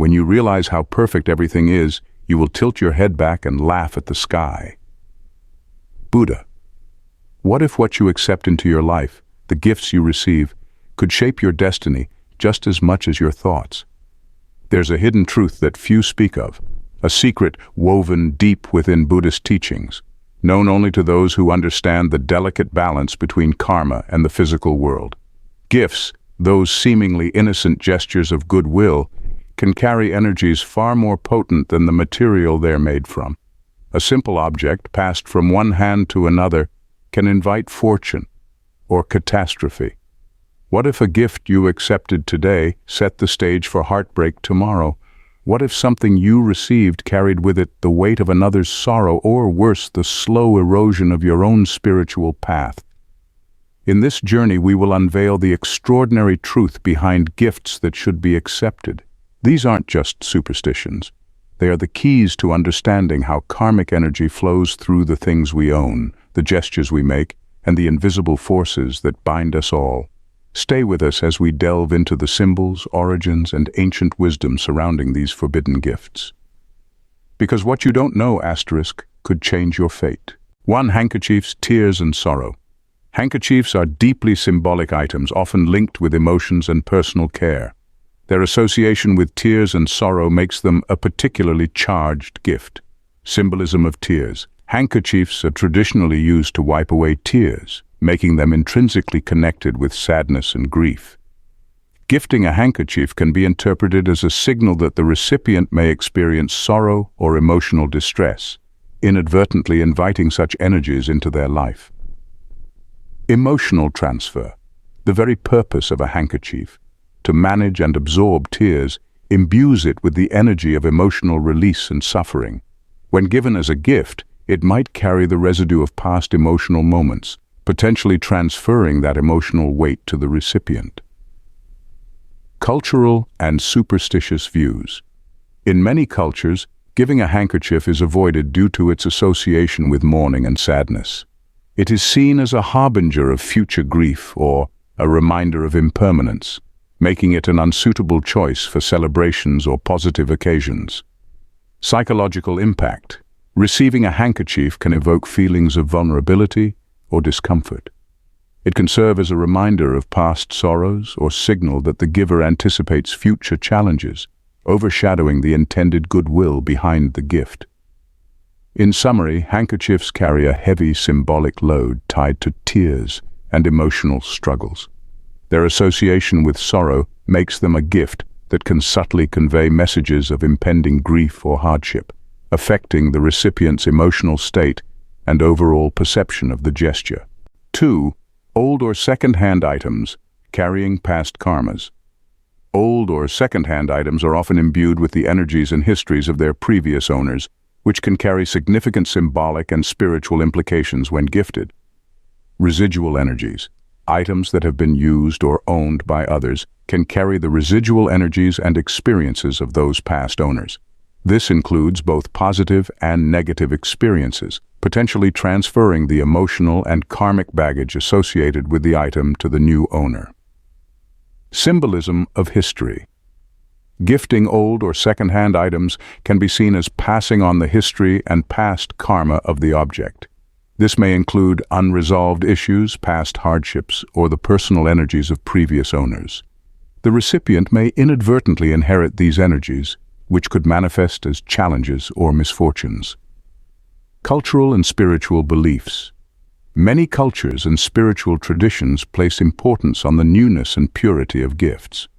When you realize how perfect everything is, you will tilt your head back and laugh at the sky. Buddha. What if what you accept into your life, the gifts you receive, could shape your destiny just as much as your thoughts? There's a hidden truth that few speak of, a secret woven deep within Buddhist teachings, known only to those who understand the delicate balance between karma and the physical world. Gifts, those seemingly innocent gestures of goodwill, can carry energies far more potent than the material they're made from. A simple object passed from one hand to another can invite fortune or catastrophe. What if a gift you accepted today set the stage for heartbreak tomorrow? What if something you received carried with it the weight of another's sorrow, or worse, the slow erosion of your own spiritual path? In this journey, we will unveil the extraordinary truth behind gifts that should be accepted. These aren't just superstitions. They are the keys to understanding how karmic energy flows through the things we own, the gestures we make, and the invisible forces that bind us all. Stay with us as we delve into the symbols, origins, and ancient wisdom surrounding these forbidden gifts. Because what you don't know, could change your fate. 1. Handkerchiefs, tears, and sorrow. Handkerchiefs are deeply symbolic items, often linked with emotions and personal care. Their association with tears and sorrow makes them a particularly charged gift. Symbolism of tears. Handkerchiefs are traditionally used to wipe away tears, making them intrinsically connected with sadness and grief. Gifting a handkerchief can be interpreted as a signal that the recipient may experience sorrow or emotional distress, inadvertently inviting such energies into their life. Emotional transfer. The very purpose of a handkerchief, to manage and absorb tears, imbues it with the energy of emotional release and suffering. When given as a gift, it might carry the residue of past emotional moments, potentially transferring that emotional weight to the recipient. Cultural and superstitious views. In many cultures, giving a handkerchief is avoided due to its association with mourning and sadness. It is seen as a harbinger of future grief or a reminder of impermanence, making it an unsuitable choice for celebrations or positive occasions. Psychological impact. Receiving a handkerchief can evoke feelings of vulnerability or discomfort. It can serve as a reminder of past sorrows or signal that the giver anticipates future challenges, overshadowing the intended goodwill behind the gift. In summary, handkerchiefs carry a heavy symbolic load tied to tears and emotional struggles. Their association with sorrow makes them a gift that can subtly convey messages of impending grief or hardship, affecting the recipient's emotional state and overall perception of the gesture. 2. Old or second-hand items carrying past karmas. Old or second-hand items are often imbued with the energies and histories of their previous owners, which can carry significant symbolic and spiritual implications when gifted. Residual energies. Items that have been used or owned by others can carry the residual energies and experiences of those past owners. This includes both positive and negative experiences, potentially transferring the emotional and karmic baggage associated with the item to the new owner. Symbolism of history. Gifting old or second-hand items can be seen as passing on the history and past karma of the object. This may include unresolved issues, past hardships, or the personal energies of previous owners. The recipient may inadvertently inherit these energies, which could manifest as challenges or misfortunes. Cultural and spiritual beliefs. Many cultures and spiritual traditions place importance on the newness and purity of gifts.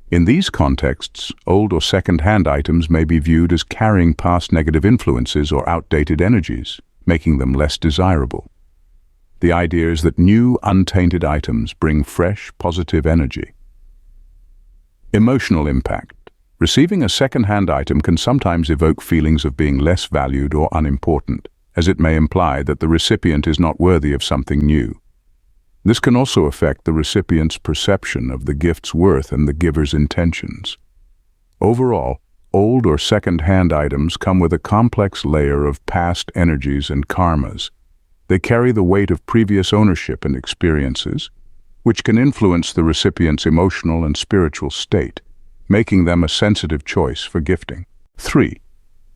In these contexts, old or second-hand items may be viewed as carrying past negative influences or outdated energies, making them less desirable. The idea is that new, untainted items bring fresh, positive energy. Emotional impact. Receiving a second-hand item can sometimes evoke feelings of being less valued or unimportant, as it may imply that the recipient is not worthy of something new. This can also affect the recipient's perception of the gift's worth and the giver's intentions. Overall, old or second-hand items come with a complex layer of past energies and karmas. They carry the weight of previous ownership and experiences, which can influence the recipient's emotional and spiritual state, making them a sensitive choice for gifting. 3.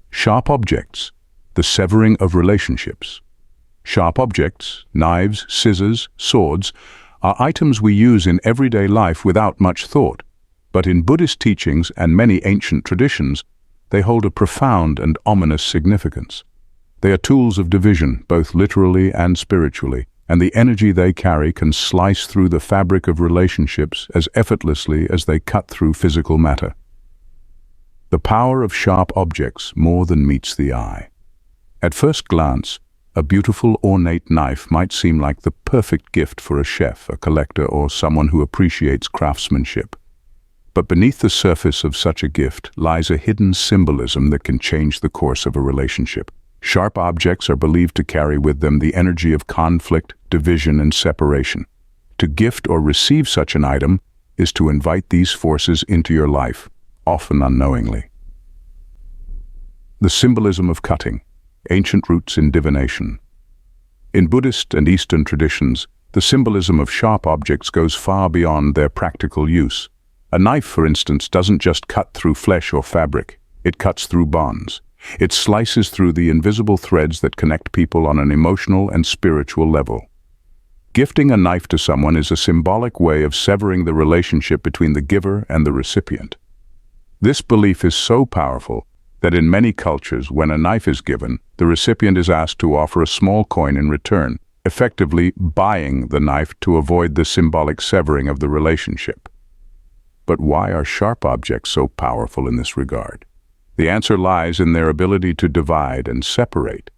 Sharp objects, the severing of relationships. Sharp objects, knives, scissors, swords, are items we use in everyday life without much thought. But in Buddhist teachings and many ancient traditions, they hold a profound and ominous significance. They are tools of division, both literally and spiritually, and the energy they carry can slice through the fabric of relationships as effortlessly as they cut through physical matter. The power of sharp objects more than meets the eye. At first glance, a beautiful, ornate knife might seem like the perfect gift for a chef, a collector, or someone who appreciates craftsmanship. But beneath the surface of such a gift lies a hidden symbolism that can change the course of a relationship. Sharp objects are believed to carry with them the energy of conflict, division, and separation. To gift or receive such an item is to invite these forces into your life, often unknowingly. The symbolism of cutting, ancient roots in divination. In Buddhist and Eastern traditions, the symbolism of sharp objects goes far beyond their practical use. A knife, for instance, doesn't just cut through flesh or fabric, it cuts through bonds. It slices through the invisible threads that connect people on an emotional and spiritual level. Gifting a knife to someone is a symbolic way of severing the relationship between the giver and the recipient. This belief is so powerful that in many cultures, when a knife is given, the recipient is asked to offer a small coin in return, effectively buying the knife to avoid the symbolic severing of the relationship. But why are sharp objects so powerful in this regard? The answer lies in their ability to divide and separate.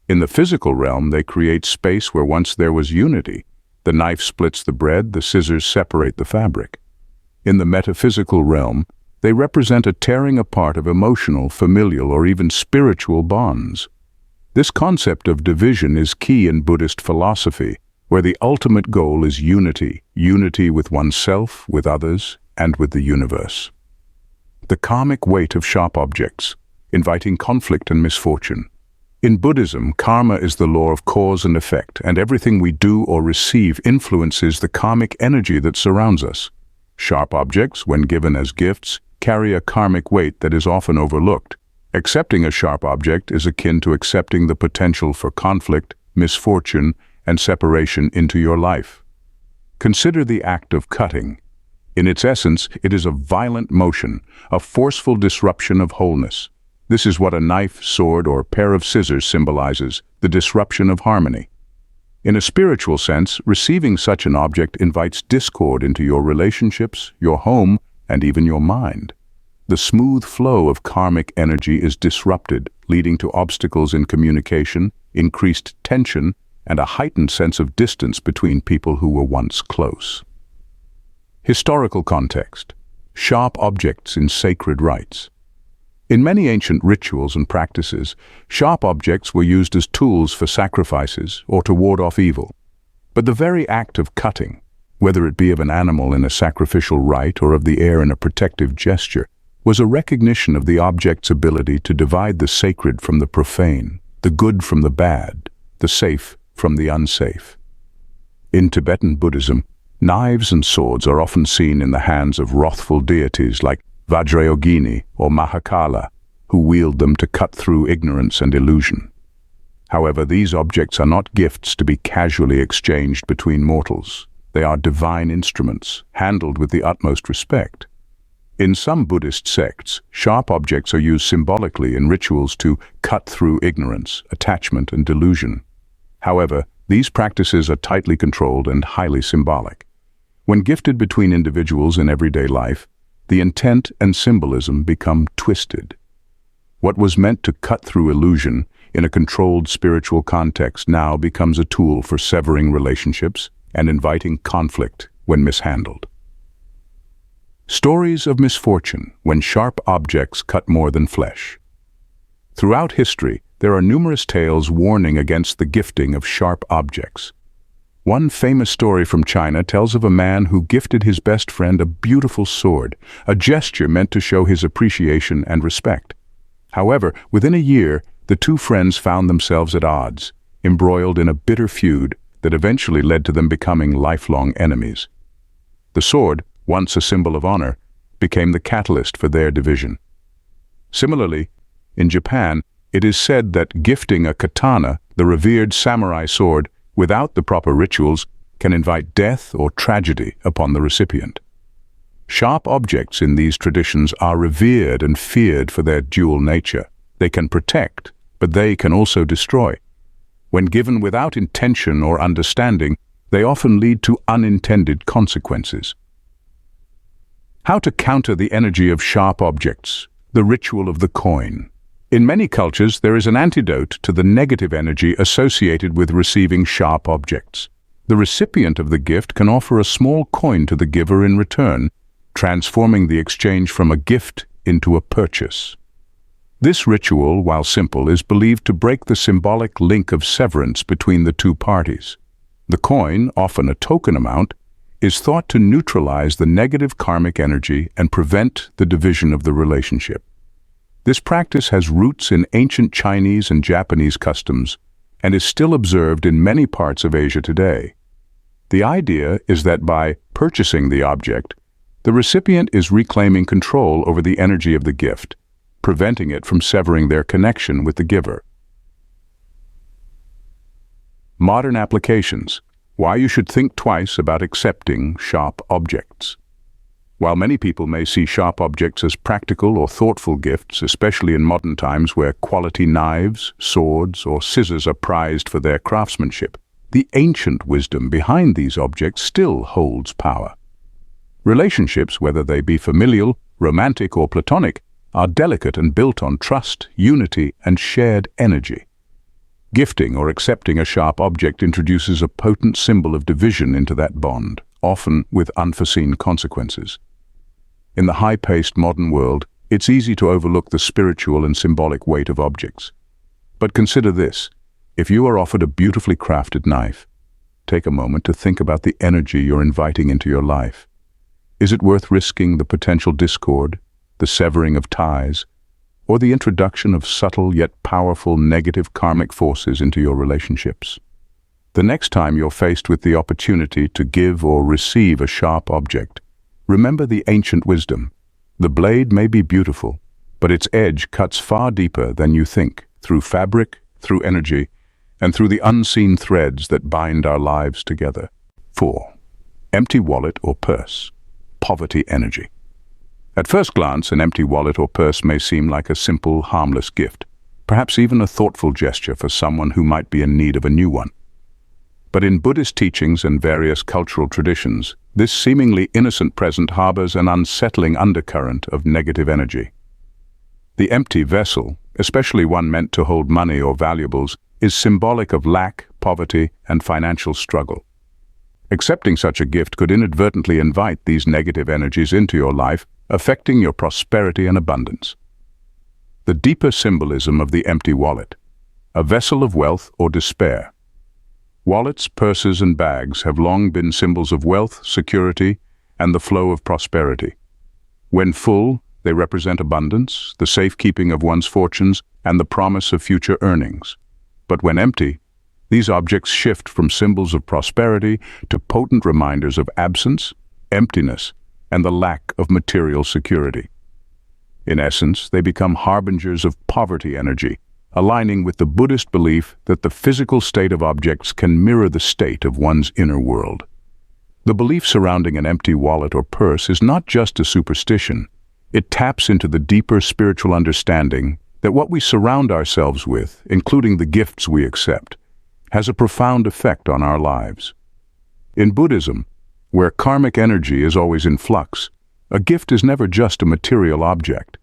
In the physical realm, they create space where once there was unity. The knife splits the bread, the scissors separate the fabric. In the metaphysical realm, they represent a tearing apart of emotional, familial, or even spiritual bonds. This concept of division is key in Buddhist philosophy, where the ultimate goal is unity, unity with oneself, with others, and with the universe. The karmic weight of sharp objects, inviting conflict and misfortune. In Buddhism, karma is the law of cause and effect, and everything we do or receive influences the karmic energy that surrounds us. Sharp objects, when given as gifts, carry a karmic weight that is often overlooked. Accepting a sharp object is akin to accepting the potential for conflict, misfortune, and separation into your life. Consider the act of cutting. In its essence, it is a violent motion, a forceful disruption of wholeness. This is what a knife, sword, or pair of scissors symbolizes, the disruption of harmony. In a spiritual sense, receiving such an object invites discord into your relationships, your home, and even your mind. The smooth flow of karmic energy is disrupted, leading to obstacles in communication, increased tension, and a heightened sense of distance between people who were once close. Historical context. Sharp objects in sacred rites. In many ancient rituals and practices, sharp objects were used as tools for sacrifices or to ward off evil. But the very act of cutting, whether it be of an animal in a sacrificial rite or of the air in a protective gesture, was a recognition of the object's ability to divide the sacred from the profane, the good from the bad, the safe from the unsafe. In Tibetan Buddhism, knives and swords are often seen in the hands of wrathful deities like Vajrayogini or Mahakala, who wield them to cut through ignorance and illusion. However, these objects are not gifts to be casually exchanged between mortals. They are divine instruments, handled with the utmost respect. In some Buddhist sects, sharp objects are used symbolically in rituals to cut through ignorance, attachment, and delusion. However, these practices are tightly controlled and highly symbolic. When gifted between individuals in everyday life, the intent and symbolism become twisted. What was meant to cut through illusion in a controlled spiritual context now becomes a tool for severing relationships and inviting conflict when mishandled. Stories of misfortune when sharp objects cut more than flesh. Throughout history, there are numerous tales warning against the gifting of sharp objects. One famous story from China tells of a man who gifted his best friend a beautiful sword, a gesture meant to show his appreciation and respect. However, within a year, the two friends found themselves at odds, embroiled in a bitter feud that eventually led to them becoming lifelong enemies. The sword, once a symbol of honor, became the catalyst for their division. Similarly, in Japan, it is said that gifting a katana, the revered samurai sword, without the proper rituals can invite death or tragedy upon the recipient. Sharp objects in these traditions are revered and feared for their dual nature. They can protect, but they can also destroy. When given without intention or understanding, they often lead to unintended consequences. How to counter the energy of sharp objects? The ritual of the coin. In many cultures, there is an antidote to the negative energy associated with receiving sharp objects. The recipient of the gift can offer a small coin to the giver in return, transforming the exchange from a gift into a purchase. This ritual, while simple, is believed to break the symbolic link of severance between the two parties. The coin, often a token amount, is thought to neutralize the negative karmic energy and prevent the division of the relationship. This practice has roots in ancient Chinese and Japanese customs and is still observed in many parts of Asia today. The idea is that by purchasing the object, the recipient is reclaiming control over the energy of the gift, preventing it from severing their connection with the giver. Modern applications. Why you should think twice about accepting sharp objects. While many people may see sharp objects as practical or thoughtful gifts, especially in modern times where quality knives, swords, or scissors are prized for their craftsmanship, the ancient wisdom behind these objects still holds power. Relationships, whether they be familial, romantic, or platonic, are delicate and built on trust, unity, and shared energy. Gifting or accepting a sharp object introduces a potent symbol of division into that bond, often with unforeseen consequences. In the high-paced modern world, it's easy to overlook the spiritual and symbolic weight of objects. But consider this: if you are offered a beautifully crafted knife, take a moment to think about the energy you're inviting into your life. Is it worth risking the potential discord, the severing of ties, or the introduction of subtle yet powerful negative karmic forces into your relationships? The next time you're faced with the opportunity to give or receive a sharp object, remember the ancient wisdom. The blade may be beautiful, but its edge cuts far deeper than you think, through fabric, through energy, and through the unseen threads that bind our lives together. 4. Empty wallet or purse. Poverty energy. At first glance, an empty wallet or purse may seem like a simple, harmless gift, perhaps even a thoughtful gesture for someone who might be in need of a new one. But in Buddhist teachings and various cultural traditions, this seemingly innocent present harbors an unsettling undercurrent of negative energy. The empty vessel, especially one meant to hold money or valuables, is symbolic of lack, poverty, and financial struggle. Accepting such a gift could inadvertently invite these negative energies into your life, affecting your prosperity and abundance. The deeper symbolism of the empty wallet. A vessel of wealth or despair. Wallets, purses, and bags have long been symbols of wealth, security, and the flow of prosperity. When full, they represent abundance, the safekeeping of one's fortunes, and the promise of future earnings. But when empty, these objects shift from symbols of prosperity to potent reminders of absence, emptiness, and the lack of material security. In essence, they become harbingers of poverty energy, aligning with the Buddhist belief that the physical state of objects can mirror the state of one's inner world. The belief surrounding an empty wallet or purse is not just a superstition. It taps into the deeper spiritual understanding that what we surround ourselves with, including the gifts we accept, has a profound effect on our lives. In Buddhism, where karmic energy is always in flux, a gift is never just a material object.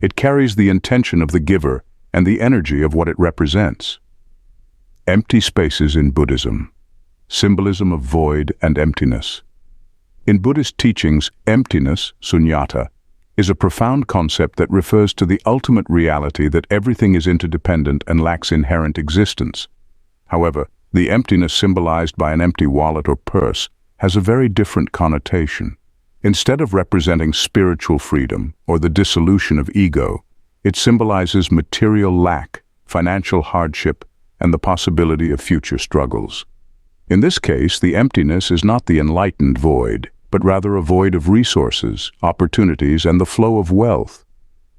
It carries the intention of the giver and the energy of what it represents. Empty spaces in Buddhism. Symbolism of void and emptiness. In Buddhist teachings, emptiness, sunyata, is a profound concept that refers to the ultimate reality that everything is interdependent and lacks inherent existence. However, the emptiness symbolized by an empty wallet or purse has a very different connotation. Instead of representing spiritual freedom or the dissolution of ego, it symbolizes material lack, financial hardship, and the possibility of future struggles. In this case, the emptiness is not the enlightened void. but rather a void of resources, opportunities, and the flow of wealth.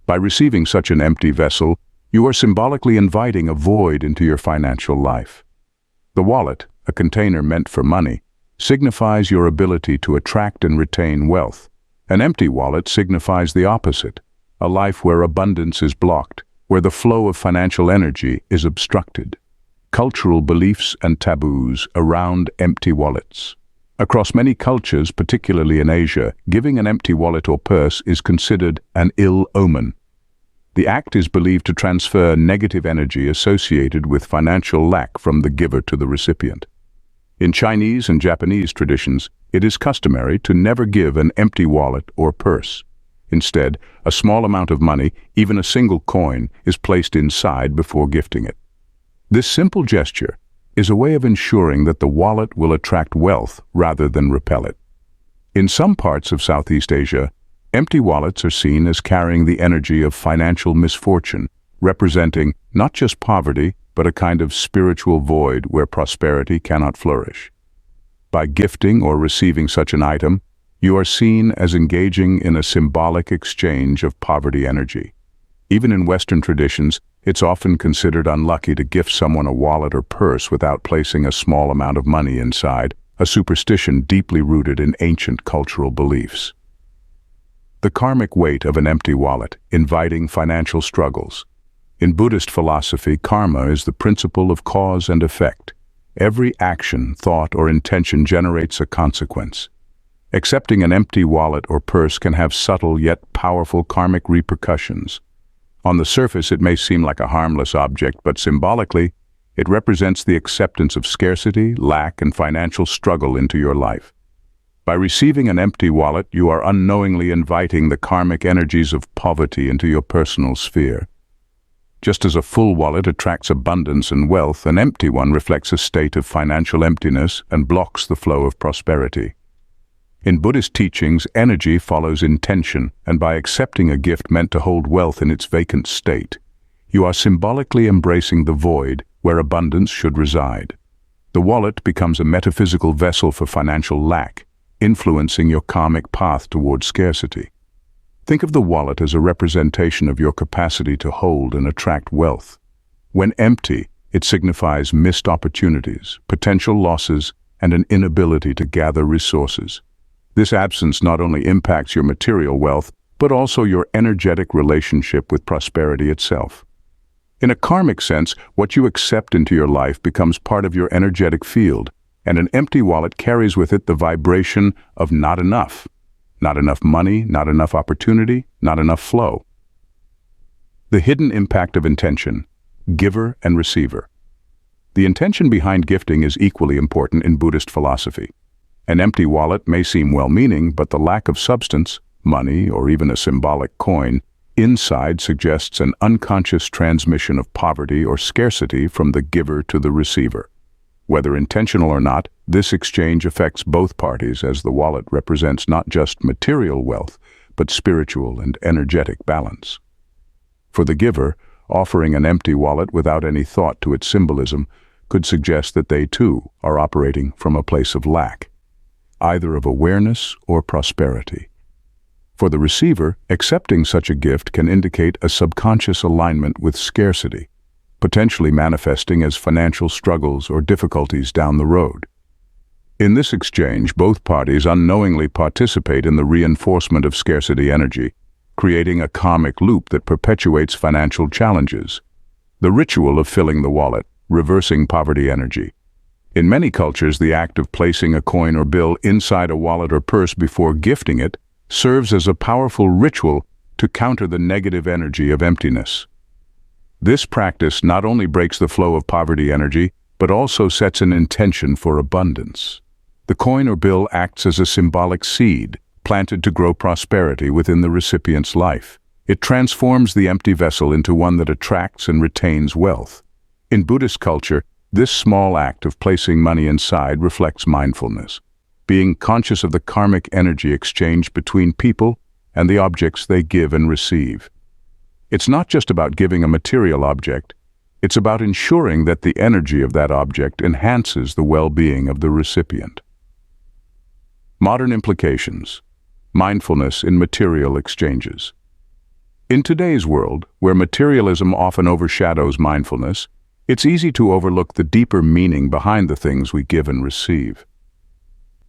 By receiving such an empty vessel, you are symbolically inviting a void into your financial life. The wallet, a container meant for money, signifies your ability to attract and retain wealth. An empty wallet signifies the opposite, a life where abundance is blocked, where the flow of financial energy is obstructed. Cultural beliefs and taboos around empty wallets. Across many cultures, particularly in Asia, giving an empty wallet or purse is considered an ill omen. The act is believed to transfer negative energy associated with financial lack from the giver to the recipient. In Chinese and Japanese traditions, it is customary to never give an empty wallet or purse. Instead, a small amount of money, even a single coin, is placed inside before gifting it. This simple gesture is a way of ensuring that the wallet will attract wealth rather than repel it. In some parts of Southeast Asia, empty wallets are seen as carrying the energy of financial misfortune, representing not just poverty, but a kind of spiritual void where prosperity cannot flourish. By gifting or receiving such an item, you are seen as engaging in a symbolic exchange of poverty energy. Even in Western traditions, it's often considered unlucky to gift someone a wallet or purse without placing a small amount of money inside, a superstition deeply rooted in ancient cultural beliefs. The karmic weight of an empty wallet, inviting financial struggles. In Buddhist philosophy, karma is the principle of cause and effect. Every action, thought, or intention generates a consequence. Accepting an empty wallet or purse can have subtle yet powerful karmic repercussions. On the surface, it may seem like a harmless object, but symbolically, it represents the acceptance of scarcity, lack, and financial struggle into your life. By receiving an empty wallet, you are unknowingly inviting the karmic energies of poverty into your personal sphere. Just as a full wallet attracts abundance and wealth, an empty one reflects a state of financial emptiness and blocks the flow of prosperity. In Buddhist teachings, energy follows intention, and by accepting a gift meant to hold wealth in its vacant state, you are symbolically embracing the void where abundance should reside. The wallet becomes a metaphysical vessel for financial lack, influencing your karmic path toward scarcity. Think of the wallet as a representation of your capacity to hold and attract wealth. When empty, it signifies missed opportunities, potential losses, and an inability to gather resources. This absence not only impacts your material wealth, but also your energetic relationship with prosperity itself. In a karmic sense, what you accept into your life becomes part of your energetic field, and an empty wallet carries with it the vibration of not enough. Not enough money, not enough opportunity, not enough flow. The hidden impact of intention, giver and receiver. The intention behind gifting is equally important in Buddhist philosophy. An empty wallet may seem well-meaning, but the lack of substance, money, or even a symbolic coin, inside suggests an unconscious transmission of poverty or scarcity from the giver to the receiver. Whether intentional or not, this exchange affects both parties as the wallet represents not just material wealth, but spiritual and energetic balance. For the giver, offering an empty wallet without any thought to its symbolism could suggest that they too are operating from a place of lack, either of awareness or prosperity. For the receiver, accepting such a gift can indicate a subconscious alignment with scarcity, potentially manifesting as financial struggles or difficulties down the road. In this exchange, both parties unknowingly participate in the reinforcement of scarcity energy, creating a karmic loop that perpetuates financial challenges. The ritual of filling the wallet, reversing poverty energy. In many cultures, the act of placing a coin or bill inside a wallet or purse before gifting it serves as a powerful ritual to counter the negative energy of emptiness. This practice not only breaks the flow of poverty energy, but also sets an intention for abundance. The coin or bill acts as a symbolic seed, planted to grow prosperity within the recipient's life. It transforms the empty vessel into one that attracts and retains wealth. In Buddhist culture, this small act of placing money inside reflects mindfulness, being conscious of the karmic energy exchange between people and the objects they give and receive. It's not just about giving a material object, it's about ensuring that the energy of that object enhances the well-being of the recipient. Modern implications. Mindfulness in material exchanges. In today's world, where materialism often overshadows mindfulness, it's easy to overlook the deeper meaning behind the things we give and receive.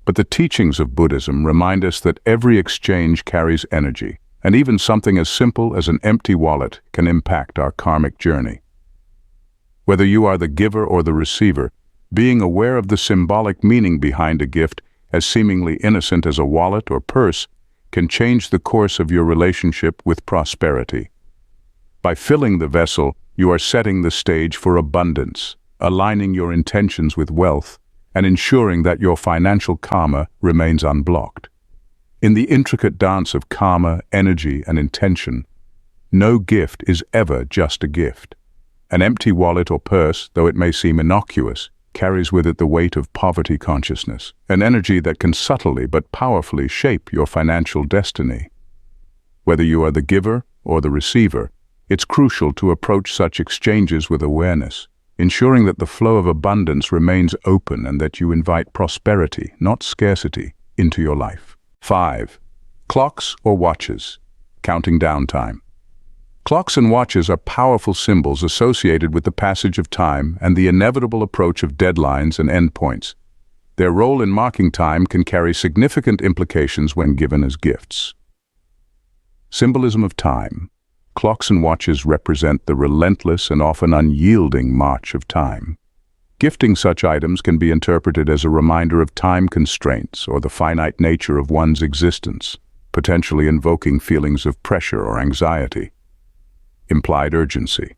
But the teachings of Buddhism remind us that every exchange carries energy, and even something as simple as an empty wallet can impact our karmic journey. Whether you are the giver or the receiver, being aware of the symbolic meaning behind a gift, as seemingly innocent as a wallet or purse, can change the course of your relationship with prosperity. By filling the vessel, you are setting the stage for abundance, aligning your intentions with wealth, and ensuring that your financial karma remains unblocked. In the intricate dance of karma, energy, and intention, no gift is ever just a gift. An empty wallet or purse, though it may seem innocuous, carries with it the weight of poverty consciousness, an energy that can subtly but powerfully shape your financial destiny. Whether you are the giver or the receiver, it's crucial to approach such exchanges with awareness, ensuring that the flow of abundance remains open and that you invite prosperity, not scarcity, into your life. 5. Clocks or watches. Counting down time. Clocks and watches are powerful symbols associated with the passage of time and the inevitable approach of deadlines and endpoints. Their role in marking time can carry significant implications when given as gifts. Symbolism of time. Clocks and watches represent the relentless and often unyielding march of time. Gifting such items can be interpreted as a reminder of time constraints or the finite nature of one's existence, potentially invoking feelings of pressure or anxiety. Implied urgency.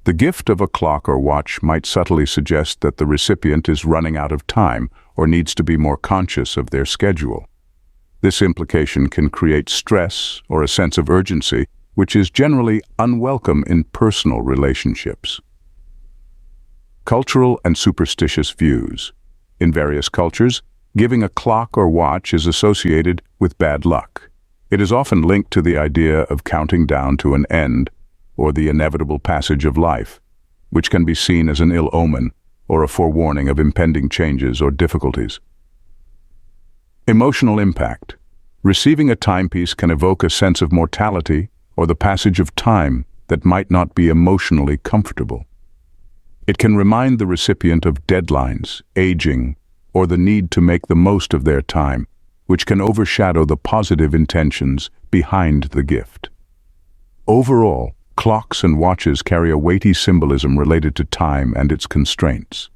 The gift of a clock or watch might subtly suggest that the recipient is running out of time or needs to be more conscious of their schedule. This implication can create stress or a sense of urgency, which is generally unwelcome in personal relationships. Cultural and superstitious views. In various cultures, giving a clock or watch is associated with bad luck. It is often linked to the idea of counting down to an end or the inevitable passage of life, which can be seen as an ill omen or a forewarning of impending changes or difficulties. Emotional impact. Receiving a timepiece can evoke a sense of mortality or the passage of time that might not be emotionally comfortable. It can remind the recipient of deadlines, aging, or the need to make the most of their time, which can overshadow the positive intentions behind the gift. Overall, clocks and watches carry a weighty symbolism related to time and its constraints.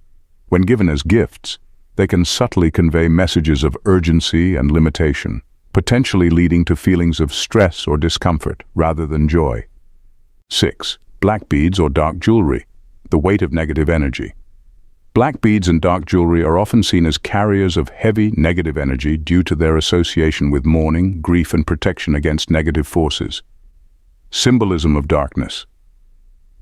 When given as gifts, they can subtly convey messages of urgency and limitation, potentially leading to feelings of stress or discomfort rather than joy. 6. Black beads or dark jewelry. The weight of negative energy. Black beads and dark jewelry are often seen as carriers of heavy negative energy due to their association with mourning, grief, and protection against negative forces. Symbolism of darkness.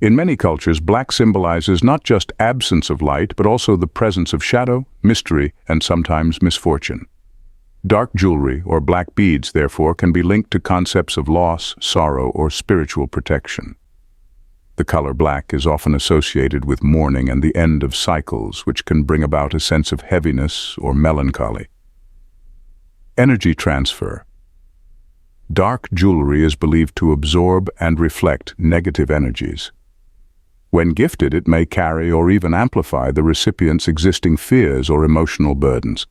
In many cultures, black symbolizes not just absence of light, but also the presence of shadow, mystery, and sometimes misfortune. Dark jewelry, or black beads, therefore, can be linked to concepts of loss, sorrow, or spiritual protection. The color black is often associated with mourning and the end of cycles, which can bring about a sense of heaviness or melancholy. Energy transfer. Dark jewelry is believed to absorb and reflect negative energies. When gifted, it may carry or even amplify the recipient's existing fears or emotional burdens.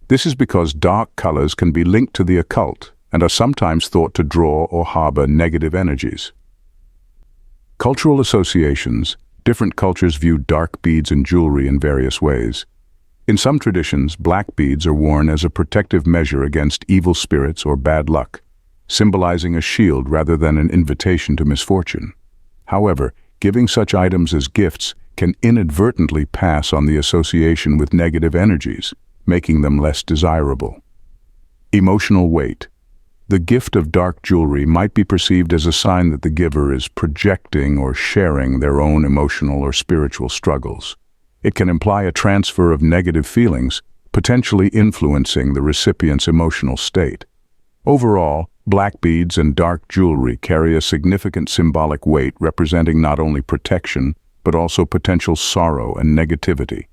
This is because dark colors can be linked to the occult and are sometimes thought to draw or harbor negative energies. Cultural associations. Different cultures view dark beads and jewelry in various ways. In some traditions, black beads are worn as a protective measure against evil spirits or bad luck, symbolizing a shield rather than an invitation to misfortune. However, giving such items as gifts can inadvertently pass on the association with negative energies, making them less desirable. Emotional weight. The gift of dark jewelry might be perceived as a sign that the giver is projecting or sharing their own emotional or spiritual struggles. It can imply a transfer of negative feelings, potentially influencing the recipient's emotional state. Overall, black beads and dark jewelry carry a significant symbolic weight representing not only protection, but also potential sorrow and negativity.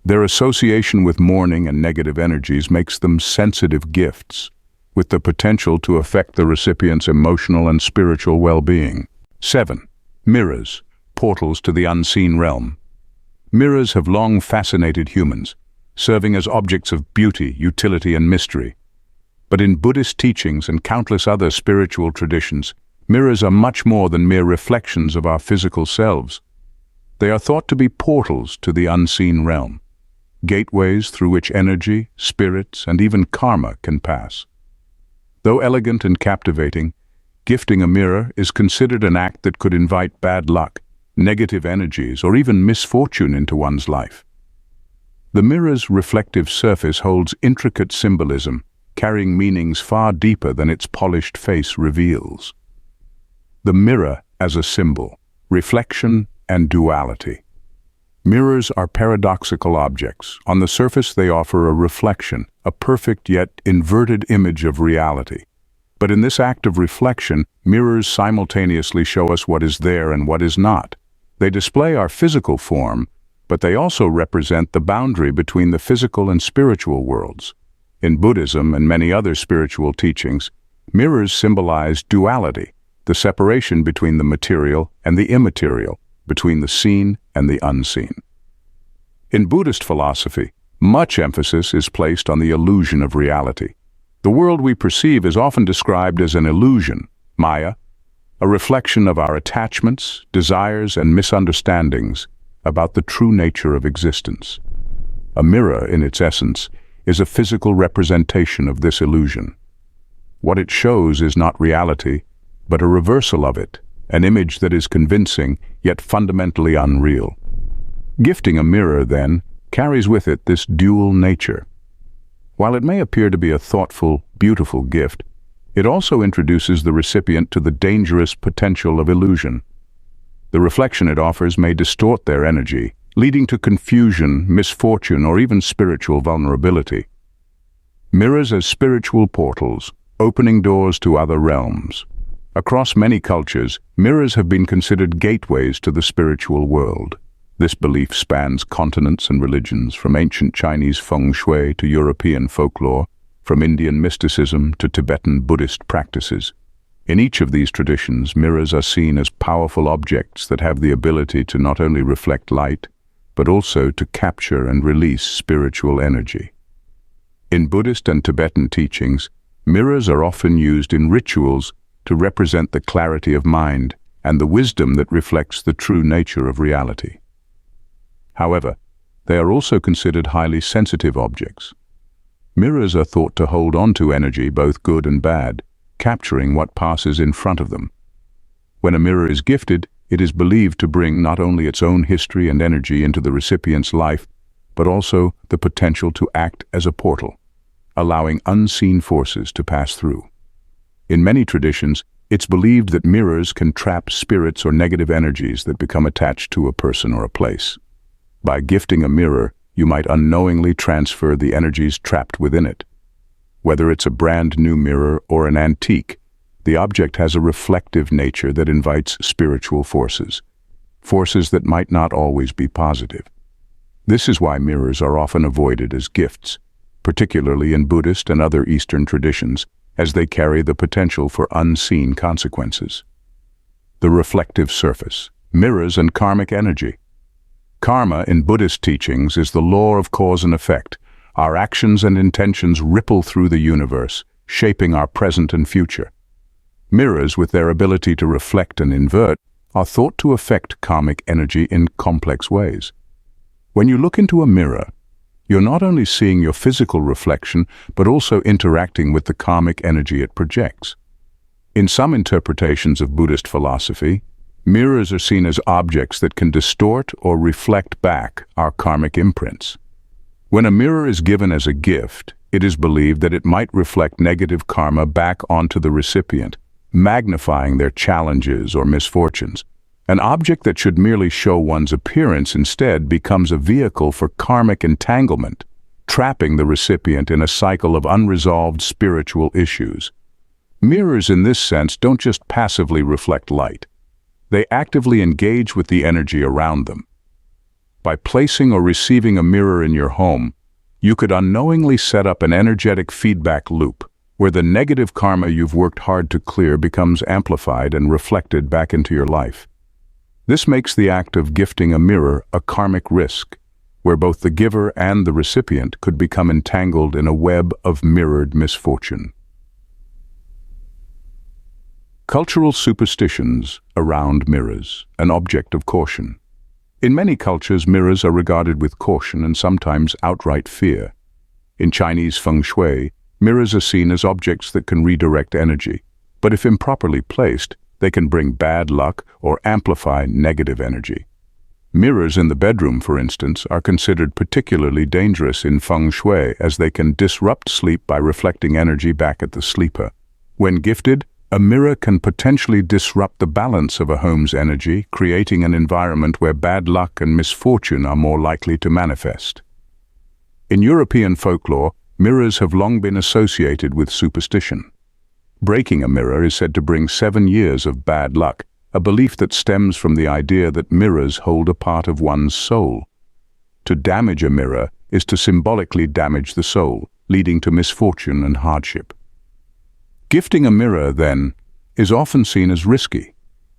Their association with mourning and negative energies makes them sensitive gifts, with the potential to affect the recipient's emotional and spiritual well-being. 7. Mirrors, portals to the unseen realm. Mirrors have long fascinated humans, serving as objects of beauty, utility, and mystery. But in Buddhist teachings and countless other spiritual traditions, mirrors are much more than mere reflections of our physical selves. They are thought to be portals to the unseen realm, gateways through which energy, spirits, and even karma can pass. Though elegant and captivating, gifting a mirror is considered an act that could invite bad luck, negative energies, or even misfortune into one's life. The mirror's reflective surface holds intricate symbolism, carrying meanings far deeper than its polished face reveals. The mirror as a symbol, reflection and duality. Mirrors are paradoxical objects. On the surface they offer a reflection, a perfect yet inverted image of reality. But in this act of reflection, mirrors simultaneously show us what is there and what is not. They display our physical form, but they also represent the boundary between the physical and spiritual worlds. In Buddhism and many other spiritual teachings, mirrors symbolize duality, the separation between the material and the immaterial, between the seen and the unseen. In Buddhist philosophy, much emphasis is placed on the illusion of reality. The world we perceive is often described as an illusion, Maya, a reflection of our attachments, desires, and misunderstandings about the true nature of existence. A mirror, in its essence, is a physical representation of this illusion. What it shows is not reality, but a reversal of it, an image that is convincing, yet fundamentally unreal. Gifting a mirror, then, carries with it this dual nature. While it may appear to be a thoughtful, beautiful gift, it also introduces the recipient to the dangerous potential of illusion. The reflection it offers may distort their energy, leading to confusion, misfortune, or even spiritual vulnerability. Mirrors as spiritual portals, opening doors to other realms. Across many cultures, mirrors have been considered gateways to the spiritual world. This belief spans continents and religions, from ancient Chinese feng shui to European folklore, from Indian mysticism to Tibetan Buddhist practices. In each of these traditions, mirrors are seen as powerful objects that have the ability to not only reflect light, but also to capture and release spiritual energy. In Buddhist and Tibetan teachings, mirrors are often used in rituals to represent the clarity of mind and the wisdom that reflects the true nature of reality. However, they are also considered highly sensitive objects. Mirrors are thought to hold on to energy, both good and bad, capturing what passes in front of them. When a mirror is gifted, it is believed to bring not only its own history and energy into the recipient's life, but also the potential to act as a portal, allowing unseen forces to pass through. In many traditions, it's believed that mirrors can trap spirits or negative energies that become attached to a person or a place. By gifting a mirror, you might unknowingly transfer the energies trapped within it. Whether it's a brand new mirror or an antique, the object has a reflective nature that invites spiritual forces that might not always be positive. This is why mirrors are often avoided as gifts, particularly in Buddhist and other Eastern traditions, as they carry the potential for unseen consequences. The reflective surface, mirrors and karmic energy. Karma in Buddhist teachings is the law of cause and effect. Our actions and intentions ripple through the universe, shaping our present and future. Mirrors, with their ability to reflect and invert, are thought to affect karmic energy in complex ways. When you look into a mirror, you're not only seeing your physical reflection, but also interacting with the karmic energy it projects. In some interpretations of Buddhist philosophy, mirrors are seen as objects that can distort or reflect back our karmic imprints. When a mirror is given as a gift, it is believed that it might reflect negative karma back onto the recipient, magnifying their challenges or misfortunes. An object that should merely show one's appearance instead becomes a vehicle for karmic entanglement, trapping the recipient in a cycle of unresolved spiritual issues. Mirrors in this sense don't just passively reflect light. They actively engage with the energy around them. By placing or receiving a mirror in your home, you could unknowingly set up an energetic feedback loop where the negative karma you've worked hard to clear becomes amplified and reflected back into your life. This makes the act of gifting a mirror a karmic risk, where both the giver and the recipient could become entangled in a web of mirrored misfortune. Cultural superstitions around mirrors, an object of caution. In many cultures, mirrors are regarded with caution and sometimes outright fear. In Chinese feng shui, mirrors are seen as objects that can redirect energy, but if improperly placed, they can bring bad luck or amplify negative energy. Mirrors in the bedroom, for instance, are considered particularly dangerous in feng shui as they can disrupt sleep by reflecting energy back at the sleeper. When gifted, a mirror can potentially disrupt the balance of a home's energy, creating an environment where bad luck and misfortune are more likely to manifest. In European folklore, mirrors have long been associated with superstition. Breaking a mirror is said to bring 7 years of bad luck, a belief that stems from the idea that mirrors hold a part of one's soul. To damage a mirror is to symbolically damage the soul, leading to misfortune and hardship. Gifting a mirror, then, is often seen as risky.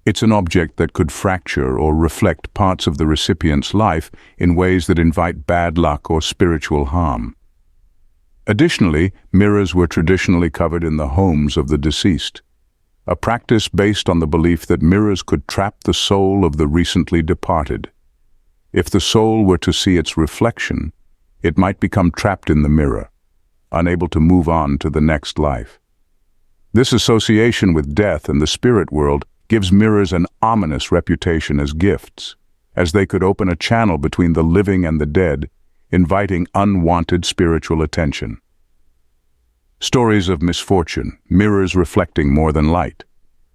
It's an object that could fracture or reflect parts of the recipient's life in ways that invite bad luck or spiritual harm. Additionally, mirrors were traditionally covered in the homes of the deceased, a practice based on the belief that mirrors could trap the soul of the recently departed. If the soul were to see its reflection, it might become trapped in the mirror, unable to move on to the next life. This association with death and the spirit world gives mirrors an ominous reputation as gifts, as they could open a channel between the living and the dead, inviting unwanted spiritual attention. Stories of misfortune, mirrors reflecting more than light.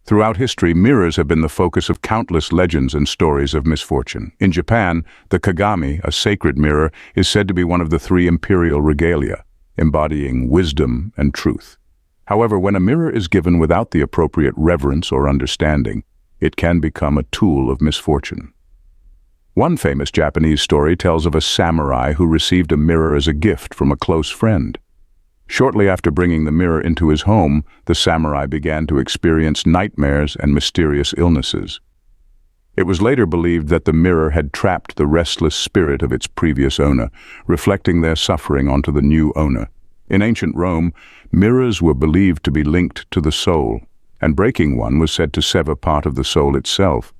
Throughout history, mirrors have been the focus of countless legends and stories of misfortune. In Japan, the kagami, a sacred mirror, is said to be one of the 3 imperial regalia, embodying wisdom and truth. However, when a mirror is given without the appropriate reverence or understanding, it can become a tool of misfortune. One famous Japanese story tells of a samurai who received a mirror as a gift from a close friend. Shortly after bringing the mirror into his home, the samurai began to experience nightmares and mysterious illnesses. It was later believed that the mirror had trapped the restless spirit of its previous owner, reflecting their suffering onto the new owner. In ancient Rome, mirrors were believed to be linked to the soul, and breaking one was said to sever part of the soul itself.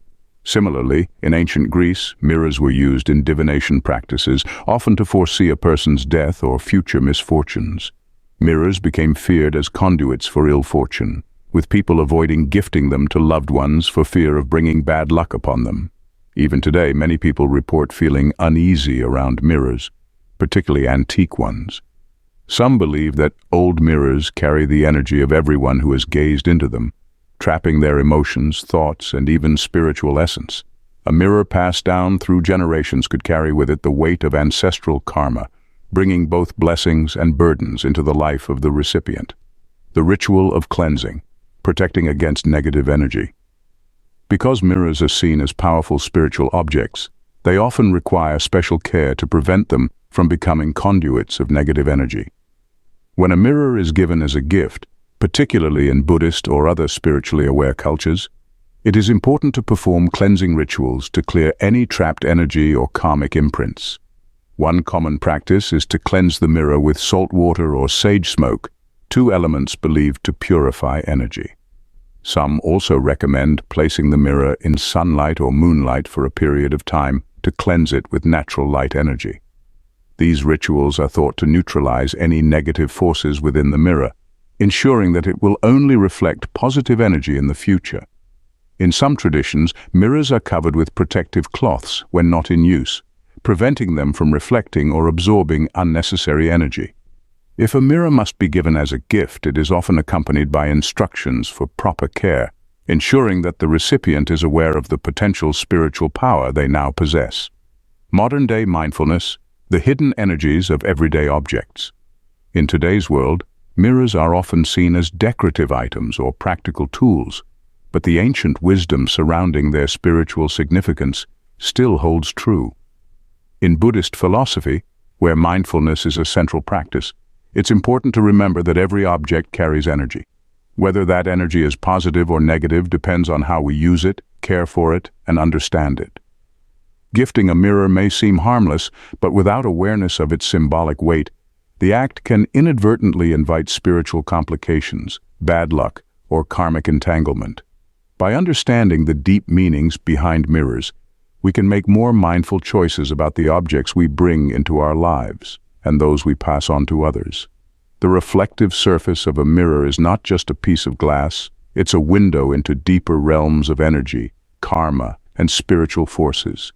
Similarly, in ancient Greece, mirrors were used in divination practices, often to foresee a person's death or future misfortunes. Mirrors became feared as conduits for ill fortune, with people avoiding gifting them to loved ones for fear of bringing bad luck upon them. Even today, many people report feeling uneasy around mirrors, particularly antique ones. Some believe that old mirrors carry the energy of everyone who has gazed into them, trapping their emotions, thoughts, and even spiritual essence. A mirror passed down through generations could carry with it the weight of ancestral karma, bringing both blessings and burdens into the life of the recipient. The ritual of cleansing, protecting against negative energy. Because mirrors are seen as powerful spiritual objects, they often require special care to prevent them from becoming conduits of negative energy. When a mirror is given as a gift, particularly in Buddhist or other spiritually aware cultures, it is important to perform cleansing rituals to clear any trapped energy or karmic imprints. One common practice is to cleanse the mirror with salt water or sage smoke, 2 elements believed to purify energy. Some also recommend placing the mirror in sunlight or moonlight for a period of time to cleanse it with natural light energy. These rituals are thought to neutralize any negative forces within the mirror, ensuring that it will only reflect positive energy in the future. In some traditions, mirrors are covered with protective cloths when not in use, preventing them from reflecting or absorbing unnecessary energy. If a mirror must be given as a gift, it is often accompanied by instructions for proper care, ensuring that the recipient is aware of the potential spiritual power they now possess. Modern-day mindfulness, the hidden energies of everyday objects. In today's world, mirrors are often seen as decorative items or practical tools, but the ancient wisdom surrounding their spiritual significance still holds true. In Buddhist philosophy, where mindfulness is a central practice, it's important to remember that every object carries energy. Whether that energy is positive or negative depends on how we use it, care for it, and understand it. Gifting a mirror may seem harmless, but without awareness of its symbolic weight, the act can inadvertently invite spiritual complications, bad luck, or karmic entanglement. By understanding the deep meanings behind mirrors, we can make more mindful choices about the objects we bring into our lives and those we pass on to others. The reflective surface of a mirror is not just a piece of glass, it's a window into deeper realms of energy, karma, and spiritual forces.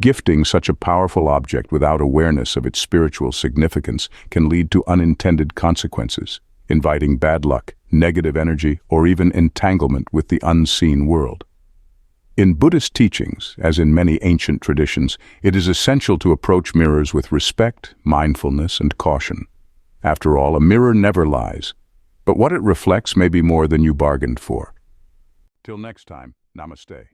Gifting such a powerful object without awareness of its spiritual significance can lead to unintended consequences, inviting bad luck, negative energy, or even entanglement with the unseen world. In Buddhist teachings, as in many ancient traditions, it is essential to approach mirrors with respect, mindfulness, and caution. After all, a mirror never lies, but what it reflects may be more than you bargained for. Till next time, namaste.